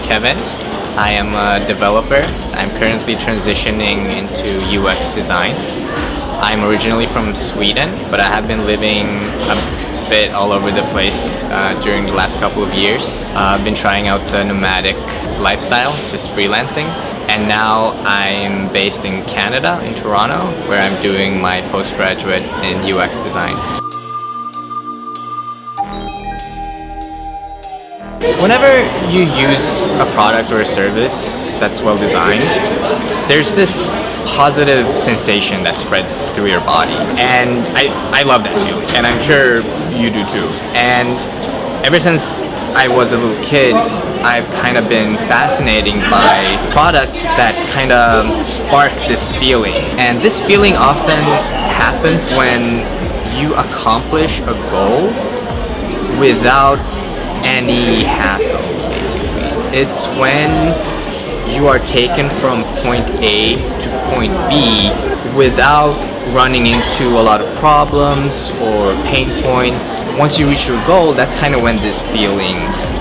Kevin. I am a developer. I'm currently transitioning into UX design. I'm originally from Sweden, but I have been living a bit all over the place during the last couple of years. I've been trying out the nomadic lifestyle, just freelancing. And now I'm based in Canada, in Toronto, where I'm doing my postgraduate in UX design. Whenever you use a product or a service that's well designed, there's this positive sensation that spreads through your body. And I love that feeling, and I'm sure you do too. And ever since I was a little kid, I've kind of been fascinated by products that kind of spark this feeling. And this feeling often happens when you accomplish a goal without any hassle, basically. It's when you are taken from point A to point B without running into a lot of problems or pain points. Once you reach your goal, that's kind of when this feeling,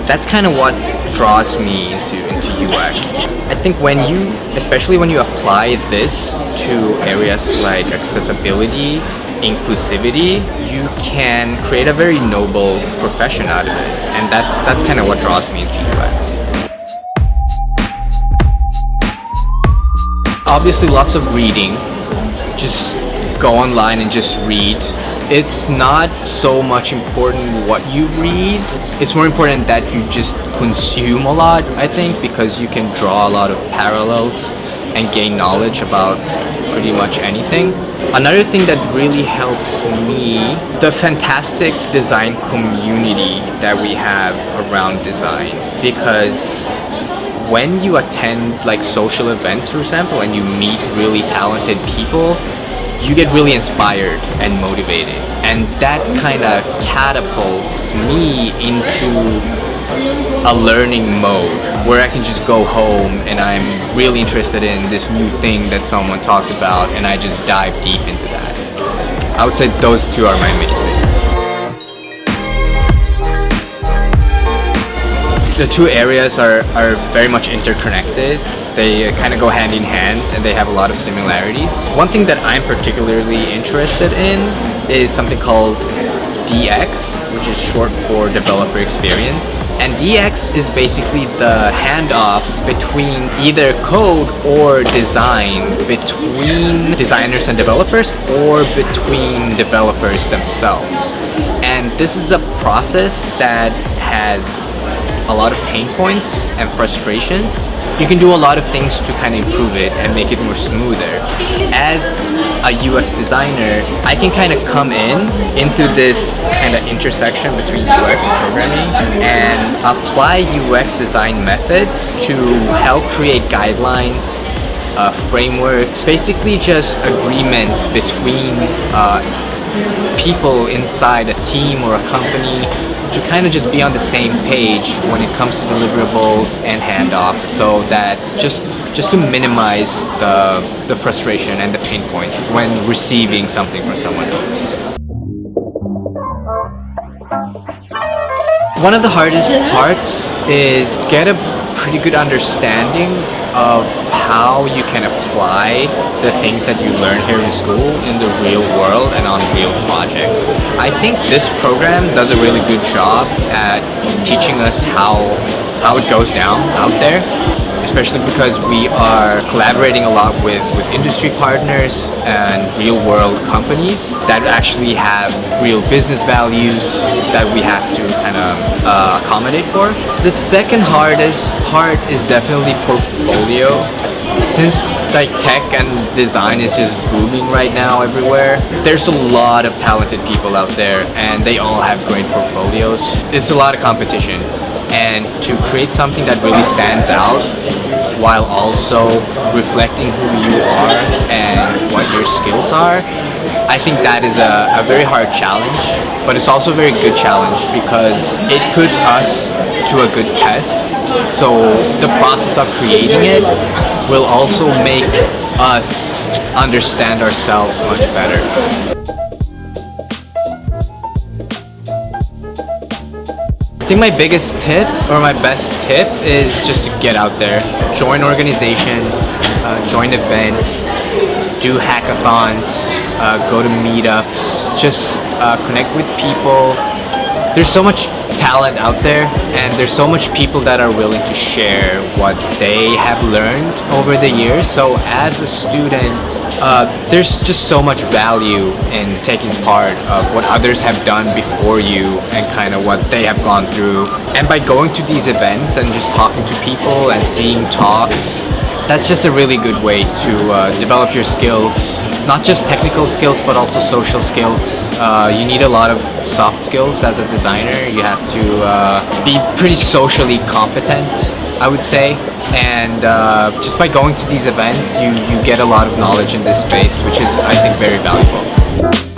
that's kind of what draws me into UX. I think when you, especially when you apply this to areas like accessibility, inclusivity, you can create a very noble profession out of it. And that's kind of what draws me into UX. Obviously lots of reading. Just go online and just read. It's not so much important what you read. It's more important that you just consume a lot, I think, because you can draw a lot of parallels and gain knowledge about pretty much anything. Another thing that really helps me, the fantastic design community that we have around design, because when you attend like social events, for example, and you meet really talented people, you get really inspired and motivated, and that kind of catapults me into a learning mode where I can just go home and I'm really interested in this new thing that someone talked about, and I just dive deep into that. I would say those two are my mainstays. The two areas are very much interconnected. They kind of go hand in hand and they have a lot of similarities. One thing that I'm particularly interested in is something called DX, which is short for developer experience. And DX is basically the handoff between either code or design between designers and developers, or between developers themselves. And this is a process that has a lot of pain points and frustrations. You can do a lot of things to kind of improve it and make it more smoother. As a UX designer, I can kind of come into this kind of intersection between UX and programming and apply UX design methods to help create guidelines, frameworks, basically just agreements between people inside a team or a company to kind of just be on the same page when it comes to deliverables and handoffs, so that just to minimize the frustration and the pain points when receiving something from someone else. One of the hardest parts is get a pretty good understanding of how you can apply the things that you learn here in school in the real world and on real project. I think this program does a really good job at teaching us how it goes down out there, especially because we are collaborating a lot with industry partners and real world companies that actually have real business values that we have to kind of accommodate for. The second hardest part is definitely portfolio. Since like tech and design is just booming right now everywhere, there's a lot of talented people out there and they all have great portfolios. It's a lot of competition, and to create something that really stands out while also reflecting who you are and what your skills are, I think that is a very hard challenge, but it's also a very good challenge because it puts us to a good test. So the process of creating it will also make us understand ourselves much better. I think my biggest tip or my best tip is just to get out there, join organizations, join events, do hackathons, go to meetups, just connect with people. There's so much talent out there, and there's so much people that are willing to share what they have learned over the years. So as a student, there's just so much value in taking part of what others have done before you and kind of what they have gone through. And by going to these events and just talking to people and seeing talks, that's just a really good way to develop your skills, not just technical skills but also social skills. You need a lot of soft skills as a designer. You have to be pretty socially competent, I would say, and just by going to these events you get a lot of knowledge in this space, which is, I think, very valuable.